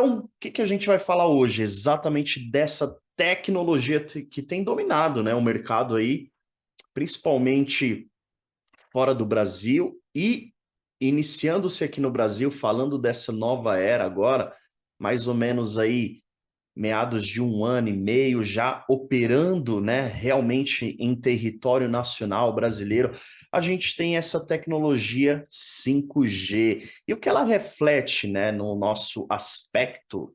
Então, o que a gente vai falar hoje? Exatamente dessa tecnologia que tem dominado, né, o mercado aí, principalmente fora do Brasil e iniciando-se aqui no Brasil, falando dessa nova era agora, mais ou menos aí meados de um ano e meio já operando, né, realmente em território nacional brasileiro, a gente tem essa tecnologia 5G. E o que ela reflete, né, no nosso aspecto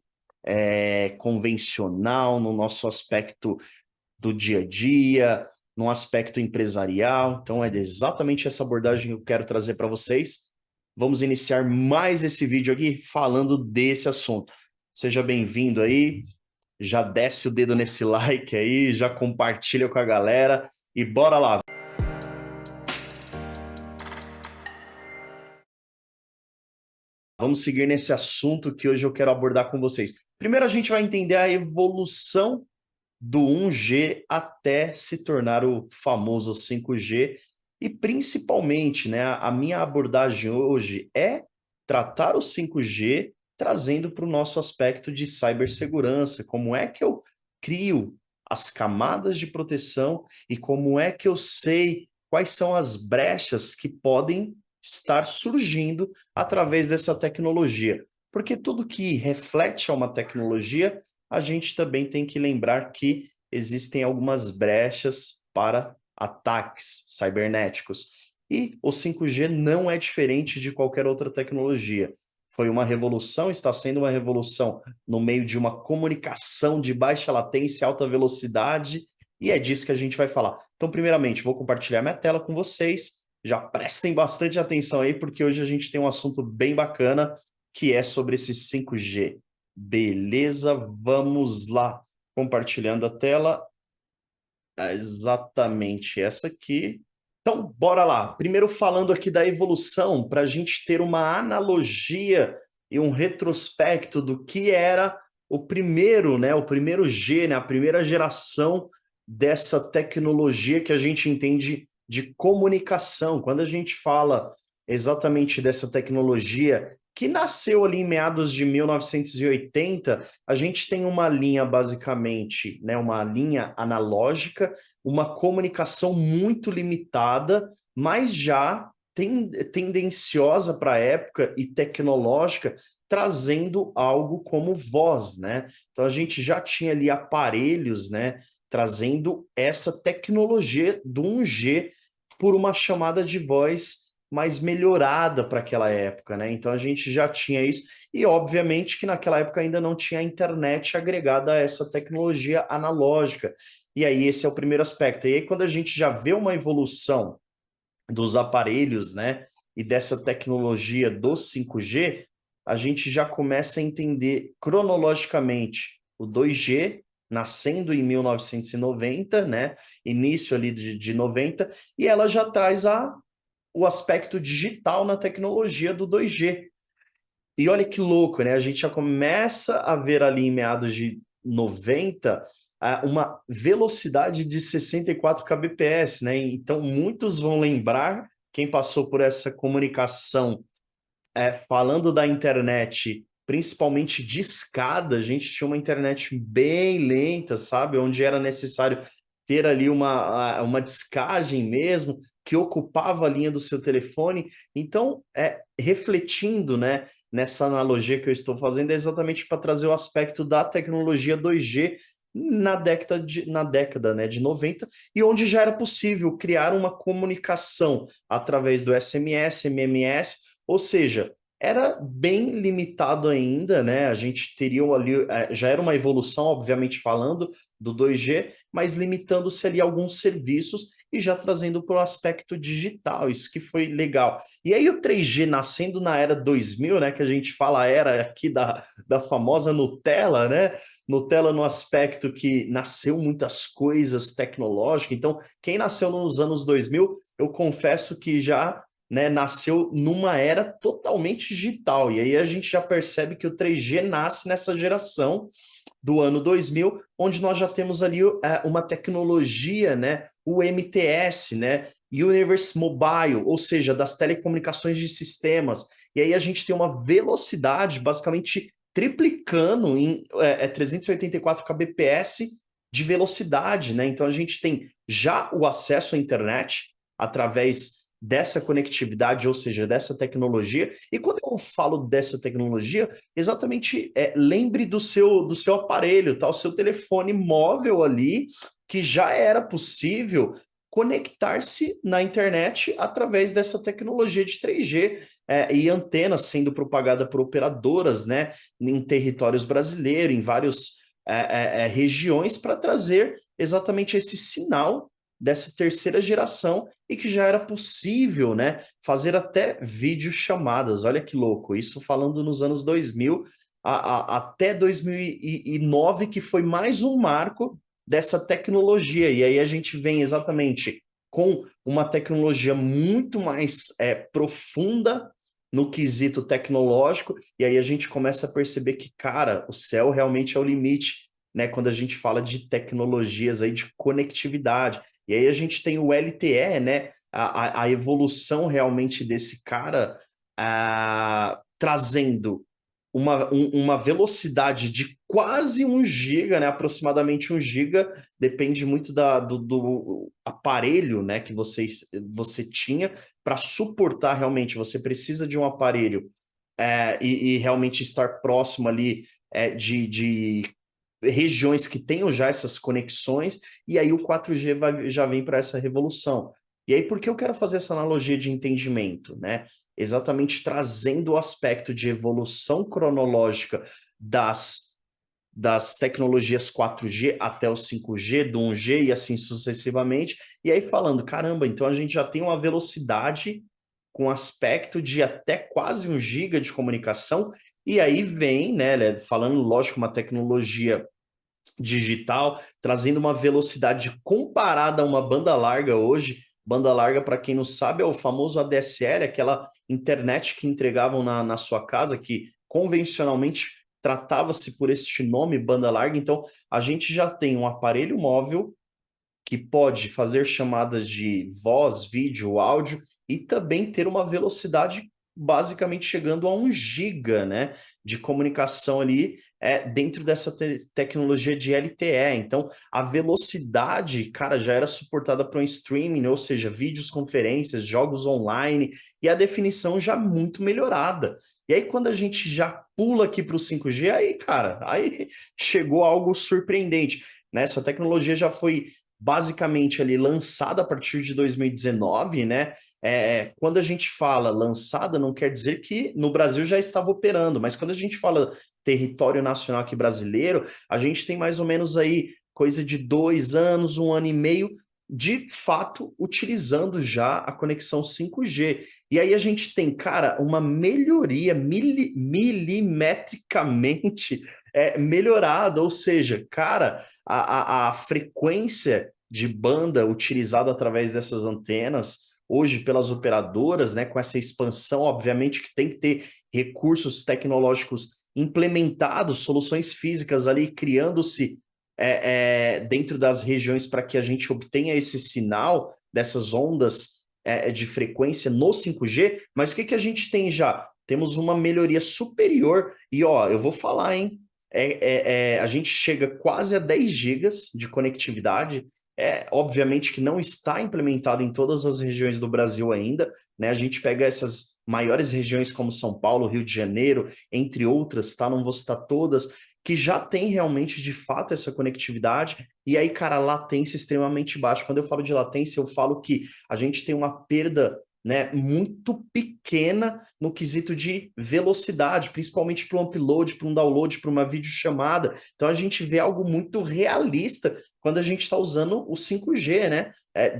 convencional, no nosso aspecto do dia a dia, no aspecto empresarial. Então, é exatamente essa abordagem que eu quero trazer para vocês. Vamos iniciar mais esse vídeo aqui falando desse assunto. Seja bem-vindo aí, já desce o dedo nesse like aí, já compartilha com a galera e bora lá. Vamos seguir nesse assunto que hoje eu quero abordar com vocês. Primeiro a gente vai entender a evolução do 1G até se tornar o famoso 5G e principalmente, né, a minha abordagem hoje é tratar o 5G trazendo para o nosso aspecto de cibersegurança, como é que eu crio as camadas de proteção e como é que eu sei quais são as brechas que podem estar surgindo através dessa tecnologia. Porque tudo que reflete a uma tecnologia a gente também tem que lembrar que existem algumas brechas para ataques cibernéticos. E o 5G não é diferente de qualquer outra tecnologia. Foi uma revolução, está sendo uma revolução no meio de uma comunicação de baixa latência, alta velocidade, e é disso que a gente vai falar. Então, primeiramente, vou compartilhar minha tela com vocês. Já prestem bastante atenção aí, porque hoje a gente tem um assunto bem bacana, que é sobre esse 5G. Beleza, vamos lá. Compartilhando a tela. Exatamente essa aqui. Então, bora lá. Primeiro falando aqui da evolução, para a gente ter uma analogia e um retrospecto do que era o primeiro, né? O primeiro G, né? A primeira geração dessa tecnologia que a gente entende de comunicação. Quando a gente fala exatamente dessa tecnologia que nasceu ali em meados de 1980, a gente tem uma linha basicamente, né, uma linha analógica, uma comunicação muito limitada, mas já tendenciosa para a época e tecnológica, trazendo algo como voz, né? Então a gente já tinha ali aparelhos, né, trazendo essa tecnologia do 1G por uma chamada de voz mais melhorada para aquela época, né? Então a gente já tinha isso, e obviamente que naquela época ainda não tinha a internet agregada a essa tecnologia analógica. E aí esse é o primeiro aspecto. E aí quando a gente já vê uma evolução dos aparelhos, né, e dessa tecnologia do 5G, a gente já começa a entender cronologicamente o 2G nascendo em 1990, né, início ali de 90, e ela já traz o aspecto digital na tecnologia do 2G. E olha que louco, né? A gente já começa a ver ali em meados de 90 uma velocidade de 64 kbps, né? Então, muitos vão lembrar, quem passou por essa comunicação, falando da internet, principalmente de escada, a gente tinha uma internet bem lenta, sabe? Onde era necessário ter ali uma discagem mesmo, que ocupava a linha do seu telefone. Então, refletindo, né, nessa analogia que eu estou fazendo, é exatamente para trazer o aspecto da tecnologia 2G na década, né, de 90, e onde já era possível criar uma comunicação através do SMS, MMS, ou seja, era bem limitado ainda, né? A gente teria ali, já era uma evolução, obviamente falando, do 2G, mas limitando-se ali a alguns serviços e já trazendo para o aspecto digital, isso que foi legal. E aí o 3G nascendo na era 2000, né, que a gente fala a era aqui da famosa Nutella, né? Nutella no aspecto que nasceu muitas coisas tecnológicas. Então, quem nasceu nos anos 2000, eu confesso que já, né, nasceu numa era totalmente digital. E aí a gente já percebe que o 3G nasce nessa geração do ano 2000, onde nós já temos ali uma tecnologia, né, o MTS, né, Universe Mobile, ou seja, das telecomunicações de sistemas. E aí a gente tem uma velocidade basicamente triplicando em 384 kbps de velocidade, né? Então a gente tem já o acesso à internet através dessa conectividade, ou seja, dessa tecnologia. E quando eu falo dessa tecnologia, exatamente lembre do seu aparelho, tá? O seu telefone móvel ali, que já era possível conectar-se na internet através dessa tecnologia de 3G e antenas sendo propagada por operadoras, né, em territórios brasileiros, em várias regiões, para trazer exatamente esse sinal dessa terceira geração e que já era possível, né, fazer até videochamadas. Olha que louco, isso falando nos anos 2000 até 2009, que foi mais um marco dessa tecnologia. E aí a gente vem exatamente com uma tecnologia muito mais profunda no quesito tecnológico, e aí a gente começa a perceber que, cara, o céu realmente é o limite, né? Quando a gente fala de tecnologias aí de conectividade. E aí a gente tem o LTE, né? A evolução realmente desse cara trazendo uma velocidade de quase 1 giga, né? Aproximadamente 1 giga, depende muito do aparelho, né, que você tinha para suportar realmente. Você precisa de um aparelho e realmente estar próximo ali de regiões que tenham já essas conexões, e aí o 4G já vem para essa revolução. E aí, por que eu quero fazer essa analogia de entendimento, né? Exatamente trazendo o aspecto de evolução cronológica das tecnologias 4G até o 5G, do 1G e assim sucessivamente, e aí falando, caramba, então a gente já tem uma velocidade com aspecto de até quase 1 giga de comunicação, e aí vem, né, falando, lógico, uma tecnologia digital, trazendo uma velocidade comparada a uma banda larga hoje. Banda larga, para quem não sabe, é o famoso ADSL, aquela internet que entregavam na sua casa, que convencionalmente tratava-se por este nome, banda larga. Então, a gente já tem um aparelho móvel que pode fazer chamadas de voz, vídeo, áudio e também ter uma velocidade basicamente chegando a 1 giga, né, de comunicação ali dentro dessa tecnologia de LTE. Então, a velocidade, cara, já era suportada para um streaming, ou seja, vídeos, conferências, jogos online, e a definição já muito melhorada. E aí, quando a gente já pula aqui para o 5G, aí, cara, aí chegou algo surpreendente. Né? Essa tecnologia já foi basicamente ali lançada a partir de 2019, né? Quando a gente fala lançada, não quer dizer que no Brasil já estava operando, mas quando a gente fala território nacional aqui brasileiro, a gente tem mais ou menos aí coisa de 2 anos, 1 ano e meio, de fato, utilizando já a conexão 5G. E aí a gente tem, cara, uma melhoria milimetricamente melhorada, ou seja, cara, a frequência de banda utilizada através dessas antenas, hoje pelas operadoras, né, com essa expansão, obviamente que tem que ter recursos tecnológicos implementados, soluções físicas ali, criando-se dentro das regiões para que a gente obtenha esse sinal dessas ondas de frequência no 5G, mas o que a gente tem já? Temos uma melhoria superior, e ó, eu vou falar, hein? A gente chega quase a 10 gigas de conectividade. Obviamente que não está implementado em todas as regiões do Brasil ainda, né? A gente pega essas maiores regiões como São Paulo, Rio de Janeiro, entre outras, tá? Não vou citar todas, que já tem realmente de fato essa conectividade, e aí, cara, a latência é extremamente baixa. Quando eu falo de latência, eu falo que a gente tem uma perda, né, muito pequena no quesito de velocidade, principalmente para um upload, para um download, para uma videochamada. Então a gente vê algo muito realista quando a gente está usando o 5G, né?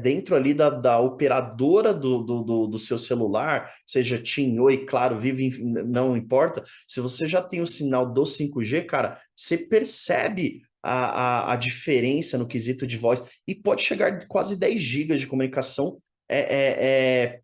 Dentro ali da operadora do seu celular, seja TIM, Oi, Claro, Vivo, não importa. Se você já tem o sinal do 5G, cara, você percebe a diferença no quesito de voz e pode chegar a quase 10 gigas de comunicação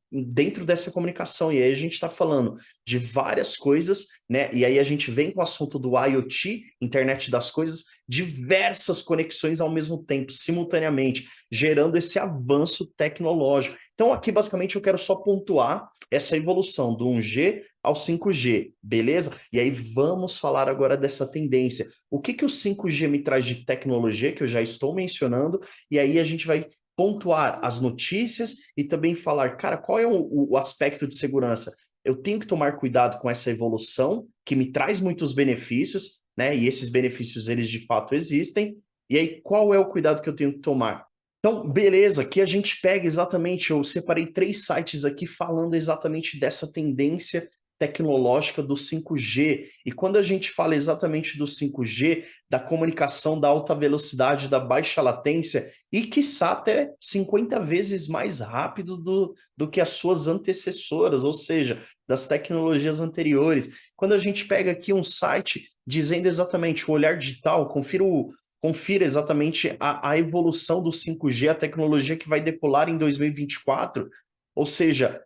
dentro dessa comunicação. E aí a gente está falando de várias coisas, né? E aí a gente vem com o assunto do IoT, internet das coisas, diversas conexões ao mesmo tempo, simultaneamente, gerando esse avanço tecnológico. Então, aqui, basicamente, eu quero só pontuar essa evolução do 1G ao 5G, beleza? E aí, vamos falar agora dessa tendência. O que o 5G me traz de tecnologia, que eu já estou mencionando, e aí a gente vai pontuar as notícias e também falar, cara, qual é o aspecto de segurança? Eu tenho que tomar cuidado com essa evolução, que me traz muitos benefícios, né? E esses benefícios, eles de fato existem. E aí, qual é o cuidado que eu tenho que tomar? Então, beleza, aqui a gente pega exatamente, eu separei 3 sites aqui falando exatamente dessa tendência tecnológica do 5G. E quando a gente fala exatamente do 5G, da comunicação da alta velocidade, da baixa latência, e quiçá até 50 vezes mais rápido do que as suas antecessoras, ou seja, das tecnologias anteriores. Quando a gente pega aqui um site dizendo exatamente o olhar digital, confira exatamente a evolução do 5G, a tecnologia que vai decolar em 2024, ou seja,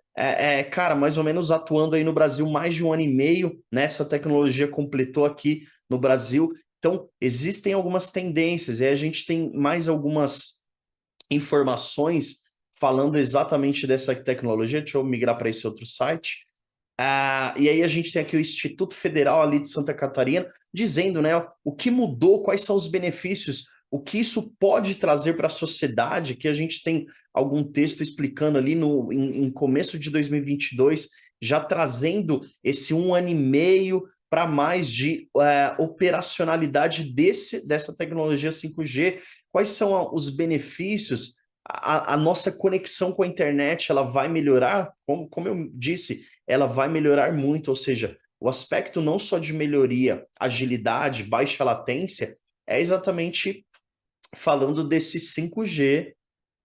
cara, mais ou menos atuando aí no Brasil mais de 1 ano e meio, né? Essa tecnologia completou aqui no Brasil. Então, existem algumas tendências, e aí a gente tem mais algumas informações falando exatamente dessa tecnologia. Deixa eu migrar para esse outro site. E aí a gente tem aqui o Instituto Federal ali de Santa Catarina dizendo, né, o que mudou, quais são os benefícios, o que isso pode trazer para a sociedade, que a gente tem algum texto explicando ali em começo de 2022, já trazendo esse 1 ano e meio para mais de operacionalidade dessa tecnologia 5G, quais são os benefícios, a nossa conexão com a internet, ela vai melhorar, como eu disse, ela vai melhorar muito, ou seja, o aspecto não só de melhoria, agilidade, baixa latência, é exatamente falando desse 5G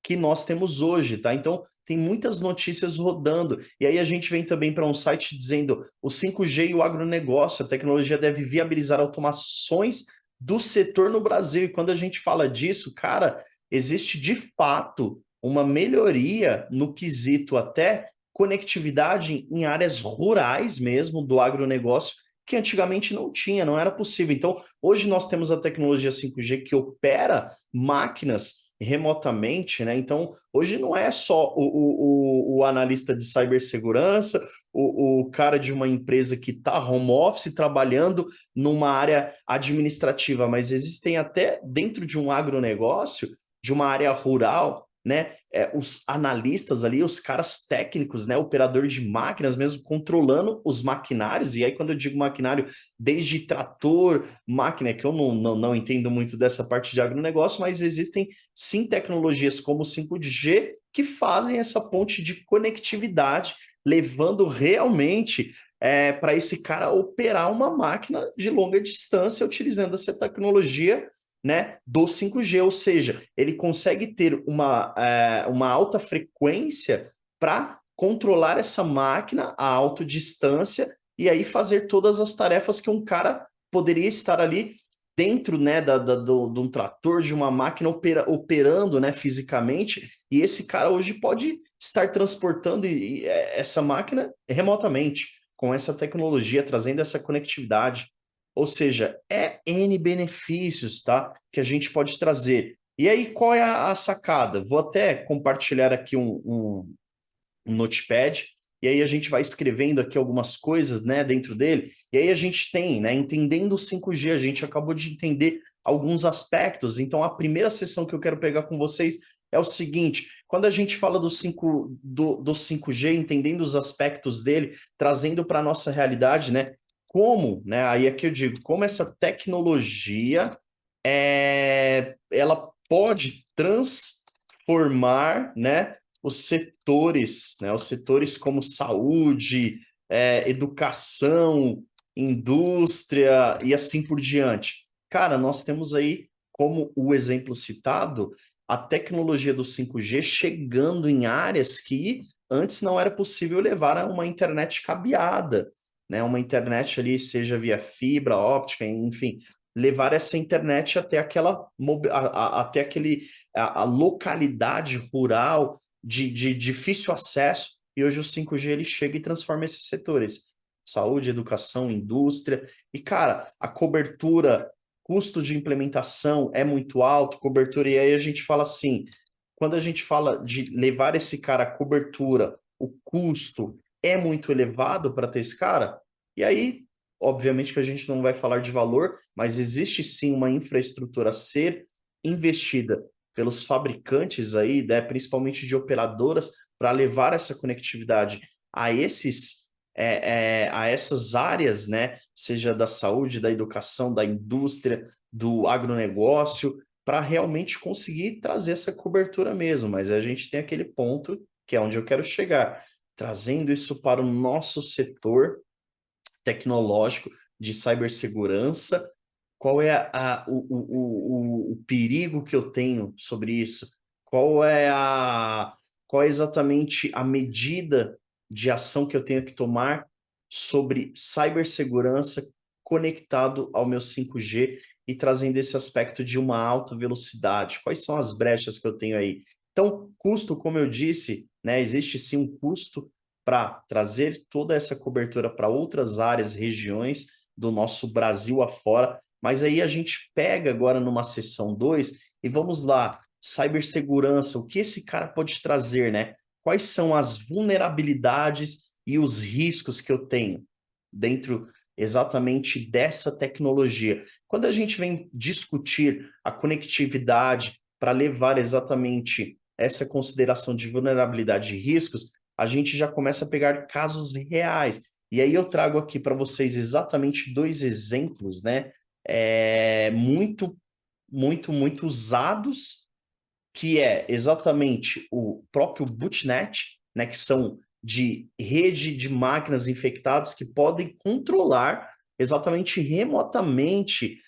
que nós temos hoje, tá? Então, tem muitas notícias rodando. E aí a gente vem também para um site dizendo o 5G e o agronegócio, a tecnologia deve viabilizar automações do setor no Brasil. E quando a gente fala disso, cara, existe de fato uma melhoria no quesito até conectividade em áreas rurais mesmo do agronegócio, que antigamente não tinha, não era possível. Então, hoje nós temos a tecnologia 5G que opera máquinas remotamente, né? Então, hoje não é só o analista de cibersegurança, o cara de uma empresa que está home office trabalhando numa área administrativa, mas existem até dentro de um agronegócio, de uma área rural, né? Os analistas ali, os caras técnicos, né? Operador de máquinas mesmo, controlando os maquinários, e aí quando eu digo maquinário, desde trator, máquina, que eu não entendo muito dessa parte de agronegócio, mas existem sim tecnologias como o 5G que fazem essa ponte de conectividade, levando realmente para esse cara operar uma máquina de longa distância utilizando essa tecnologia, né, do 5G, ou seja, ele consegue ter uma alta frequência para controlar essa máquina a alta distância e aí fazer todas as tarefas que um cara poderia estar ali dentro, né, de um trator, de uma máquina operando, né, fisicamente, e esse cara hoje pode estar transportando essa máquina remotamente, com essa tecnologia, trazendo essa conectividade. Ou seja, é N benefícios, tá, que a gente pode trazer. E aí, qual é a sacada? Vou até compartilhar aqui um notepad, e aí a gente vai escrevendo aqui algumas coisas, né, dentro dele, e aí a gente tem, né, entendendo o 5G, a gente acabou de entender alguns aspectos, então a primeira sessão que eu quero pegar com vocês é o seguinte, quando a gente fala do 5G, entendendo os aspectos dele, trazendo para a nossa realidade, né, como, né, aí aqui eu digo, como essa tecnologia ela pode transformar, né, os setores como saúde, educação, indústria e assim por diante. Cara, nós temos aí, como o exemplo citado, a tecnologia do 5G chegando em áreas que antes não era possível levar a uma internet cabeada, né? Uma internet ali, seja via fibra óptica, enfim, levar essa internet até até a localidade rural de difícil acesso, e hoje o 5G ele chega e transforma esses setores, saúde, educação, indústria, e cara, a cobertura, custo de implementação é muito alto, cobertura, e aí a gente fala assim, quando a gente fala de levar esse cara à cobertura, o custo é muito elevado para ter esse cara, e aí, obviamente que a gente não vai falar de valor, mas existe sim uma infraestrutura a ser investida pelos fabricantes aí, né, principalmente de operadoras, para levar essa conectividade a a essas áreas, né, seja da saúde, da educação, da indústria, do agronegócio, para realmente conseguir trazer essa cobertura mesmo. Mas a gente tem aquele ponto que é onde eu quero chegar, trazendo isso para o nosso setor tecnológico de cibersegurança. Qual é o perigo que eu tenho sobre isso? Qual é qual é exatamente a medida de ação que eu tenho que tomar sobre cibersegurança conectado ao meu 5G e trazendo esse aspecto de uma alta velocidade? Quais são as brechas que eu tenho aí? Então, custo, como eu disse, né, existe sim um custo para trazer toda essa cobertura para outras áreas, regiões do nosso Brasil afora, mas aí a gente pega agora numa sessão 2 e vamos lá, cibersegurança, o que esse cara pode trazer, né? Quais são as vulnerabilidades e os riscos que eu tenho dentro exatamente dessa tecnologia? Quando a gente vem discutir a conectividade para levar exatamente essa consideração de vulnerabilidade e riscos, a gente já começa a pegar casos reais. E aí eu trago aqui para vocês exatamente dois exemplos, né? Muito usados, que é exatamente o próprio Bootnet, né? Que são de rede de máquinas infectadas que podem controlar exatamente remotamente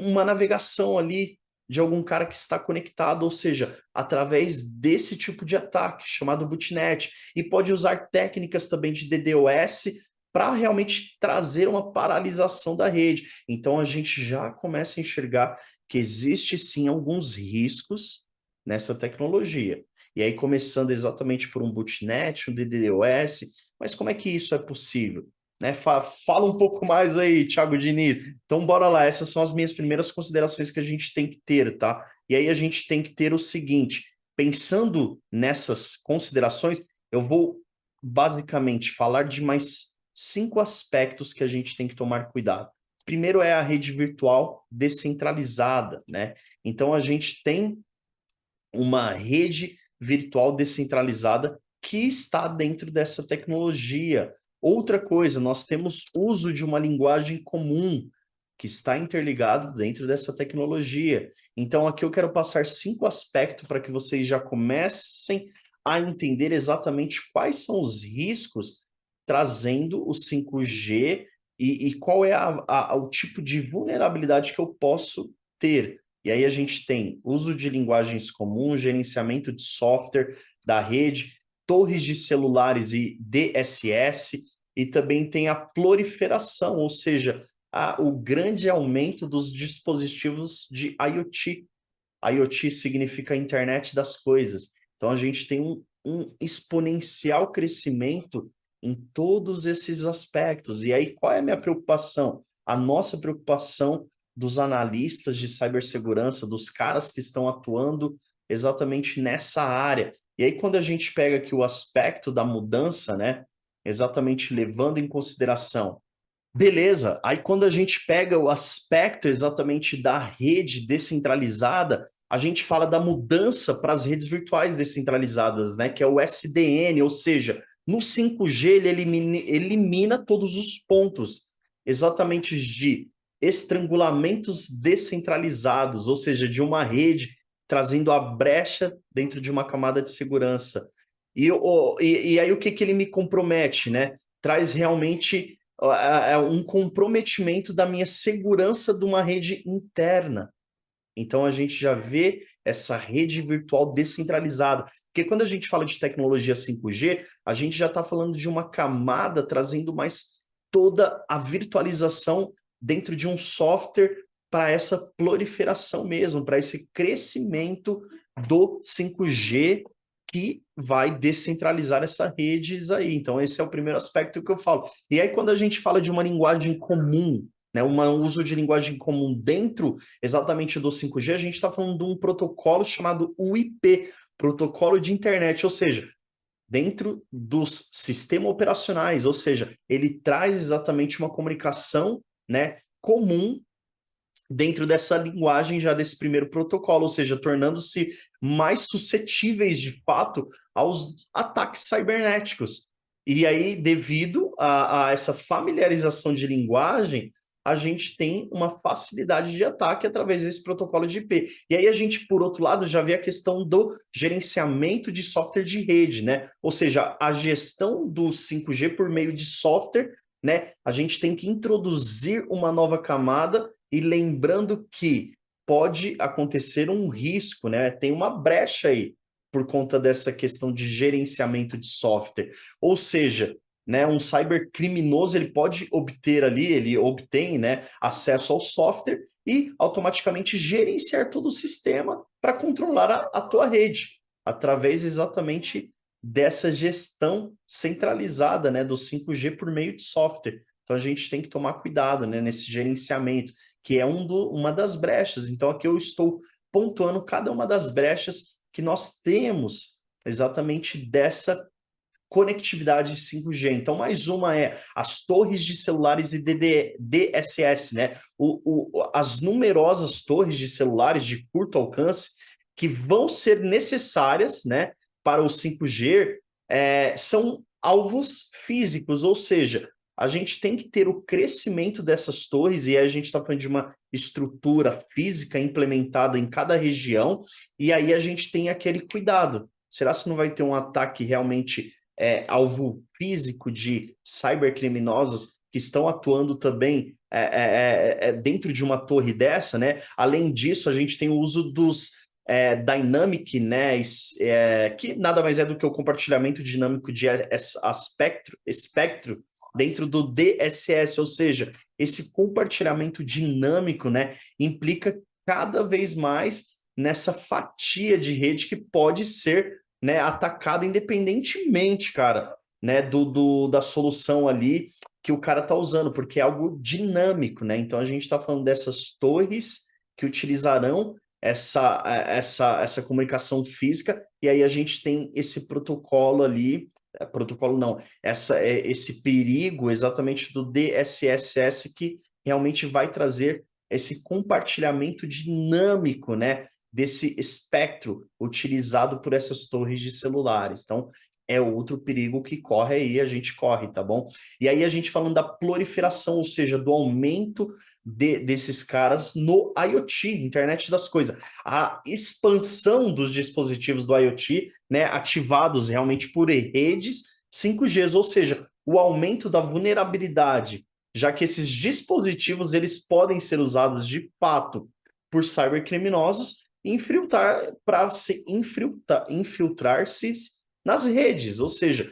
uma navegação ali de algum cara que está conectado, ou seja, através desse tipo de ataque chamado botnet, e pode usar técnicas também de DDoS para realmente trazer uma paralisação da rede. Então a gente já começa a enxergar que existe sim alguns riscos nessa tecnologia. E aí começando exatamente por um botnet, um DDoS, mas como é que isso é possível? Né? Fala um pouco mais aí, Thiago Diniz. Então, bora lá. Essas são as minhas primeiras considerações que a gente tem que ter, tá? E aí a gente tem que ter o seguinte: pensando nessas considerações, eu vou basicamente falar de mais 5 aspectos que a gente tem que tomar cuidado. Primeiro é a rede virtual descentralizada, né? Então a gente tem uma rede virtual descentralizada que está dentro dessa tecnologia. Outra coisa, nós temos uso de uma linguagem comum que está interligado dentro dessa tecnologia. Então, aqui eu quero passar 5 aspectos para que vocês já comecem a entender exatamente quais são os riscos trazendo o 5G e qual é o tipo de vulnerabilidade que eu posso ter. E aí a gente tem uso de linguagens comuns, gerenciamento de software da rede, torres de celulares e DSS, e também tem a proliferação, ou seja, o grande aumento dos dispositivos de IoT. IoT significa internet das coisas. Então a gente tem um exponencial crescimento em todos esses aspectos. E aí, qual é a minha preocupação? A nossa preocupação dos analistas de cibersegurança, dos caras que estão atuando exatamente nessa área. E aí, quando a gente pega aqui o aspecto da mudança, né, exatamente levando em consideração, beleza, aí quando a gente pega o aspecto exatamente da rede descentralizada, a gente fala da mudança para as redes virtuais descentralizadas, né, que é o SDN, ou seja, no 5G ele elimina todos os pontos exatamente de estrangulamentos descentralizados, ou seja, de uma rede trazendo a brecha dentro de uma camada de segurança. E aí o que ele me compromete, né? Traz realmente um comprometimento da minha segurança de uma rede interna. Então a gente já vê essa rede virtual descentralizada. Porque quando a gente fala de tecnologia 5G, a gente já está falando de uma camada trazendo mais toda a virtualização dentro de um software para essa proliferação mesmo, para esse crescimento do 5G que vai descentralizar essas redes aí. Então, esse é o primeiro aspecto que eu falo. E aí, quando a gente fala de uma linguagem comum, né? Um uso de linguagem comum dentro exatamente do 5G, a gente está falando de um protocolo chamado UIP, Protocolo de Internet, ou seja, dentro dos sistemas operacionais, ou seja, ele traz exatamente uma comunicação, né, comum dentro dessa linguagem já desse primeiro protocolo, ou seja, tornando-se mais suscetíveis de fato aos ataques cibernéticos. E aí, devido a essa familiarização de linguagem, a gente tem uma facilidade de ataque através desse protocolo de IP. E aí a gente, por outro lado, já vê a questão do gerenciamento de software de rede, né? Ou seja, a gestão do 5G por meio de software, né? A gente tem que introduzir uma nova camada e lembrando que pode acontecer um risco, né? Tem uma brecha aí por conta dessa questão de gerenciamento de software. Ou seja, né, um cybercriminoso ele pode obter ali, ele obtém, né, acesso ao software e automaticamente gerenciar todo o sistema para controlar a tua rede, através exatamente dessa gestão centralizada, né, do 5G por meio de software. Então a gente tem que tomar cuidado, né, nesse gerenciamento, que é uma das brechas. Então aqui eu estou pontuando cada uma das brechas que nós temos exatamente dessa conectividade 5G. Então, mais uma é as torres de celulares e DSS, né? As numerosas torres de celulares de curto alcance que vão ser necessárias, né, para o 5G, são alvos físicos, ou seja, a gente tem que ter o crescimento dessas torres, e aí a gente está falando de uma estrutura física implementada em cada região, e aí a gente tem aquele cuidado. Será que não vai ter um ataque realmente alvo físico de cybercriminosos que estão atuando também dentro de uma torre dessa, né? Além disso, a gente tem o uso dos Dynamic, né? Que nada mais é do que o compartilhamento dinâmico de espectro dentro do DSS, ou seja, esse compartilhamento dinâmico, né, implica cada vez mais nessa fatia de rede que pode ser, né, atacada independentemente, cara, né, da solução ali que o cara tá usando, porque é algo dinâmico, né? Então a gente está falando dessas torres que utilizarão essa comunicação física, e aí a gente tem esse protocolo ali, protocolo não, esse perigo exatamente do DSSS que realmente vai trazer esse compartilhamento dinâmico, né, desse espectro utilizado por essas torres de celulares. Então, é outro perigo que corre aí, a gente corre, tá bom? E aí a gente falando da proliferação, ou seja, do aumento desses caras no IoT, Internet das Coisas. A expansão dos dispositivos do IoT, né, ativados realmente por redes 5G, ou seja, o aumento da vulnerabilidade, já que esses dispositivos eles podem ser usados de fato por cybercriminosos infiltrar para se infiltrar-se nas redes, ou seja,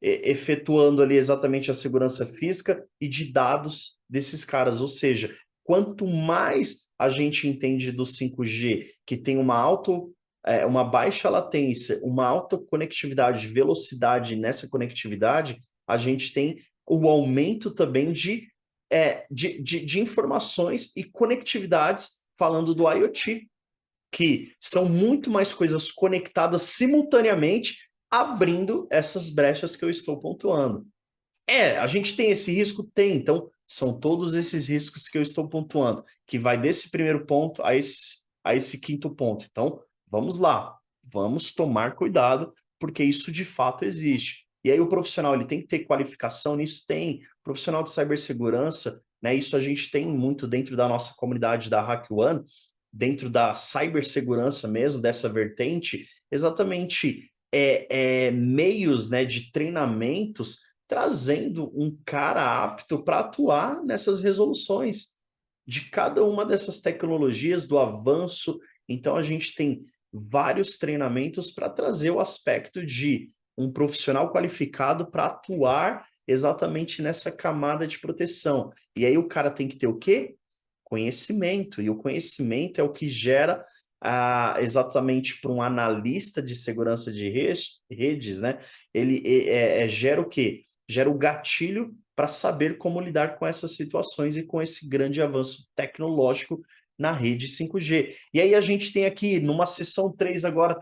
efetuando ali exatamente a segurança física e de dados desses caras. Ou seja, quanto mais a gente entende do 5G, que tem uma baixa latência, uma alta conectividade, velocidade nessa conectividade, a gente tem o aumento também de informações e conectividades falando do IoT, que são muito mais coisas conectadas simultaneamente, abrindo essas brechas que eu estou pontuando. A gente tem esse risco? Tem. Então, são todos esses riscos que eu estou pontuando, que vai desse primeiro ponto a esse quinto ponto. Então, vamos lá. Vamos tomar cuidado, porque isso de fato existe. E aí o profissional ele tem que ter qualificação nisso? Tem. Profissional de cibersegurança, né? Isso a gente tem muito dentro da nossa comunidade da HackOne, dentro da cibersegurança mesmo, dessa vertente, exatamente meios, né, de treinamentos trazendo um cara apto para atuar nessas resoluções de cada uma dessas tecnologias, do avanço. Então, a gente tem vários treinamentos para trazer o aspecto de um profissional qualificado para atuar exatamente nessa camada de proteção. E aí o cara tem que ter o quê? Conhecimento. E o conhecimento é o que gera exatamente para um analista de segurança de redes, né? Ele gera o quê? Gera o gatilho para saber como lidar com essas situações e com esse grande avanço tecnológico na rede 5G. E aí a gente tem aqui, numa seção 3 agora,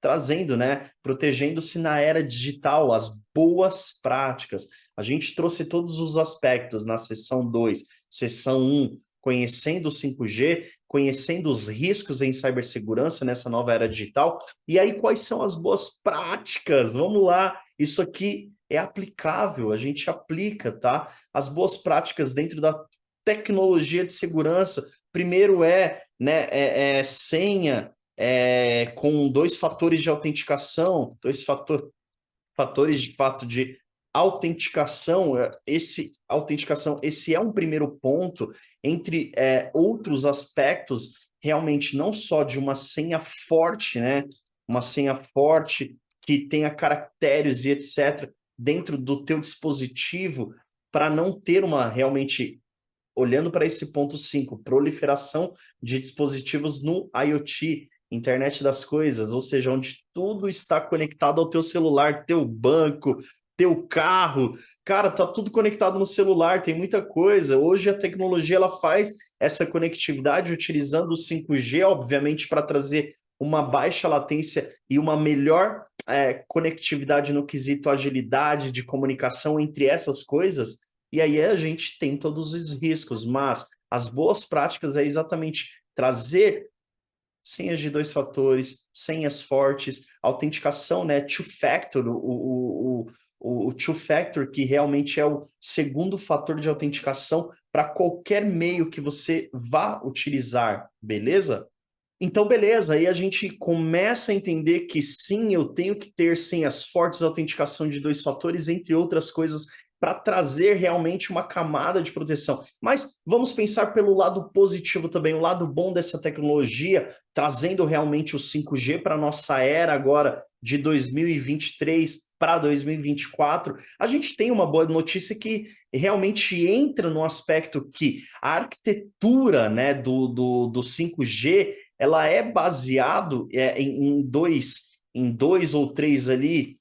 trazendo, né, protegendo-se na era digital, as boas práticas. A gente trouxe todos os aspectos na seção 2, seção 1, conhecendo o 5G, conhecendo os riscos em cibersegurança nessa nova era digital. E aí, quais são as boas práticas? Vamos lá, isso aqui é aplicável, a gente aplica, tá? As boas práticas dentro da tecnologia de segurança. Primeiro né, senha com 2 fatores de autenticação, fatores de fato de autenticação, esse é um primeiro ponto, entre outros aspectos, realmente não só de uma senha forte, né? Uma senha forte que tenha caracteres e etc., dentro do teu dispositivo, para não ter realmente, olhando para esse ponto 5, proliferação de dispositivos no IoT, internet das coisas, ou seja, onde tudo está conectado ao teu celular, teu banco, teu carro, cara, tá tudo conectado no celular, tem muita coisa. Hoje a tecnologia ela faz essa conectividade utilizando o 5G, obviamente, para trazer uma baixa latência e uma melhor conectividade no quesito agilidade de comunicação entre essas coisas. E aí a gente tem todos os riscos, mas as boas práticas é exatamente trazer senhas de 2 fatores, senhas fortes, autenticação, né, two-factor, o two-factor, que realmente é o segundo fator de autenticação para qualquer meio que você vá utilizar, beleza? Então, beleza, aí a gente começa a entender que sim, eu tenho que ter senhas fortes, autenticação de 2 fatores, entre outras coisas, para trazer realmente uma camada de proteção. Mas vamos pensar pelo lado positivo também, o lado bom dessa tecnologia, trazendo realmente o 5G para a nossa era agora de 2023 para 2024. A gente tem uma boa notícia que realmente entra no aspecto que a arquitetura, né, do 5G ela é baseado em dois ou três ali,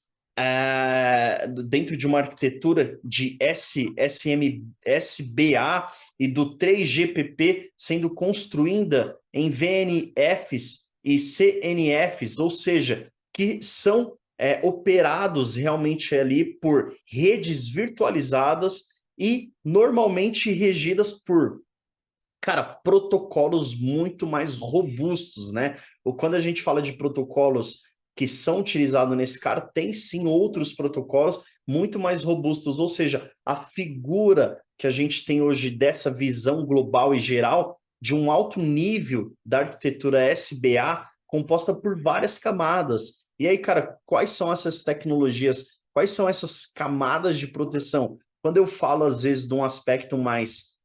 dentro de uma arquitetura de SBA e do 3GPP sendo construída em VNFs e CNFs, ou seja, que são operados realmente ali por redes virtualizadas e normalmente regidas por, cara, protocolos muito mais robustos, né? Ou quando a gente fala de protocolos que são utilizados nesse cara, tem sim outros protocolos muito mais robustos, ou seja, a figura que a gente tem hoje dessa visão global e geral de um alto nível da arquitetura SBA composta por várias camadas. E aí, cara, quais são essas tecnologias? Quais são essas camadas de proteção? Quando eu falo, às vezes, de um aspecto mais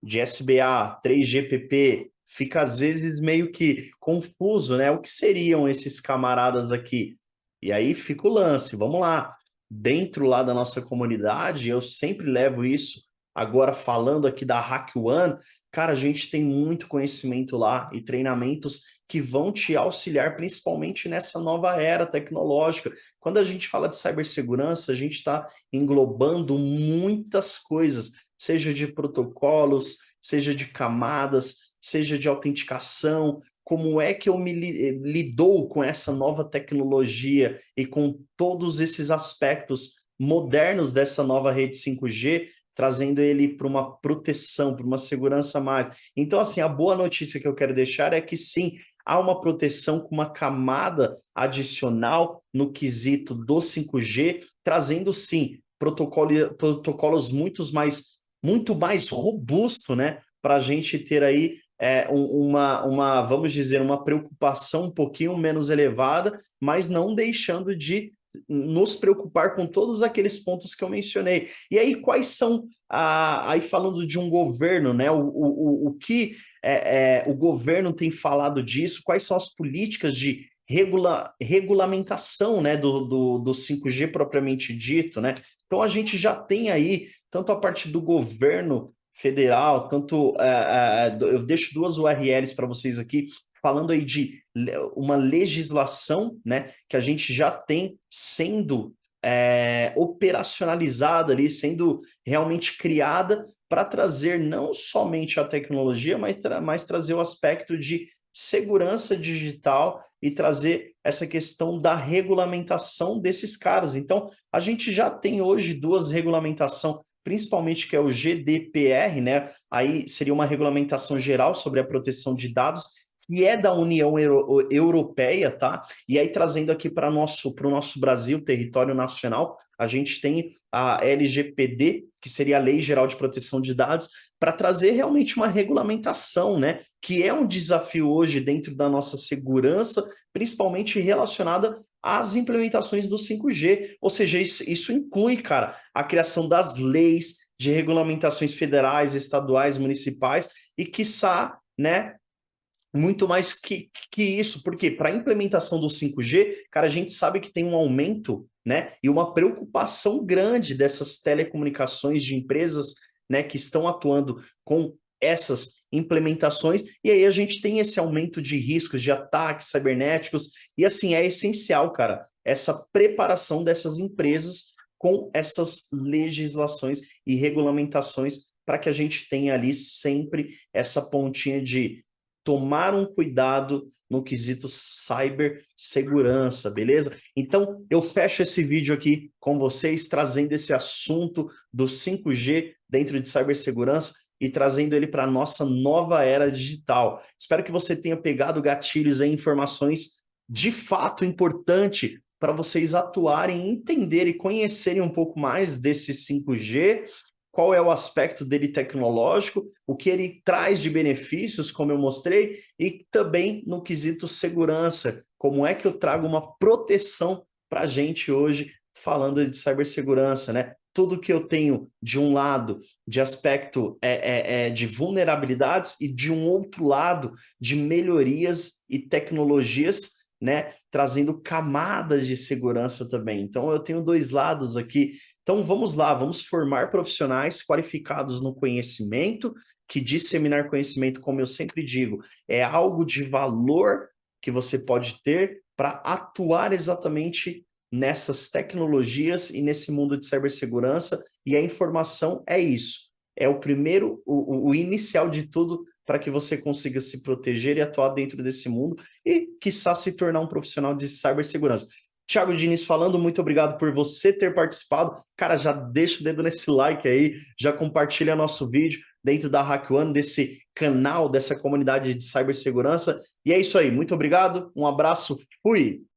de SBA, 3GPP, fica às vezes meio que confuso, né? O que seriam esses camaradas aqui? E aí fica o lance, vamos lá. Dentro lá da nossa comunidade, eu sempre levo isso. Agora falando aqui da Hack One, cara, a gente tem muito conhecimento lá e treinamentos que vão te auxiliar principalmente nessa nova era tecnológica. Quando a gente fala de cibersegurança, a gente está englobando muitas coisas, seja de protocolos, seja de camadas, seja de autenticação, como é que eu lidou com essa nova tecnologia e com todos esses aspectos modernos dessa nova rede 5G, trazendo ele para uma proteção, para uma segurança a mais. Então, assim, a boa notícia que eu quero deixar é que sim, há uma proteção com uma camada adicional no quesito do 5G, trazendo sim protocolos muito mais robusto, né? Para a gente ter aí vamos dizer, uma preocupação um pouquinho menos elevada, mas não deixando de nos preocupar com todos aqueles pontos que eu mencionei. E aí, quais são, aí falando de um governo, né? O que o governo tem falado disso, quais são as políticas de regulamentação, né, do 5G propriamente dito, né? Então a gente já tem aí tanto a parte do governo federal, tanto eu deixo 2 URLs para vocês aqui, falando aí de uma legislação, né, que a gente já tem sendo operacionalizada ali, sendo realmente criada para trazer não somente a tecnologia, mas trazer o aspecto de segurança digital e trazer essa questão da regulamentação desses caras. Então, a gente já tem hoje duas regulamentações, principalmente que é o GDPR, né? Aí seria uma regulamentação geral sobre a proteção de dados, que é da União Europeia, tá? E aí, trazendo aqui para o nosso Brasil, território nacional, a gente tem a LGPD, que seria a Lei Geral de Proteção de Dados, para trazer realmente uma regulamentação, né? Que é um desafio hoje dentro da nossa segurança, principalmente relacionada às implementações do 5G. Ou seja, isso inclui, cara, a criação das leis, de regulamentações federais, estaduais, municipais, e quiçá, né? Muito mais que isso, porque para a implementação do 5G, cara, a gente sabe que tem um aumento, né, e uma preocupação grande dessas telecomunicações de empresas, né, que estão atuando com essas implementações, e aí a gente tem esse aumento de riscos de ataques cibernéticos, e assim, é essencial, cara, essa preparação dessas empresas com essas legislações e regulamentações para que a gente tenha ali sempre essa pontinha de tomar um cuidado no quesito cibersegurança, beleza? Então, eu fecho esse vídeo aqui com vocês, trazendo esse assunto do 5G dentro de cibersegurança e trazendo ele para a nossa nova era digital. Espero que você tenha pegado gatilhos e informações de fato importante para vocês atuarem, entenderem e conhecerem um pouco mais desse 5G, qual é o aspecto dele tecnológico, o que ele traz de benefícios, como eu mostrei, e também no quesito segurança, como é que eu trago uma proteção para a gente hoje, falando de cibersegurança, né? Tudo que eu tenho de um lado de aspecto de vulnerabilidades e de um outro lado de melhorias e tecnologias, né? Trazendo camadas de segurança também. Então eu tenho dois lados aqui. Então vamos lá, vamos formar profissionais qualificados no conhecimento, que disseminar conhecimento, como eu sempre digo, é algo de valor que você pode ter para atuar exatamente nessas tecnologias e nesse mundo de cibersegurança, e a informação é isso. É o primeiro, o inicial de tudo para que você consiga se proteger e atuar dentro desse mundo e, quiçá, se tornar um profissional de cibersegurança. Thiago Diniz falando, muito obrigado por você ter participado. Cara, já deixa o dedo nesse like aí, já compartilha nosso vídeo dentro da HackOne, desse canal, dessa comunidade de cibersegurança. E é isso aí, muito obrigado, um abraço, fui!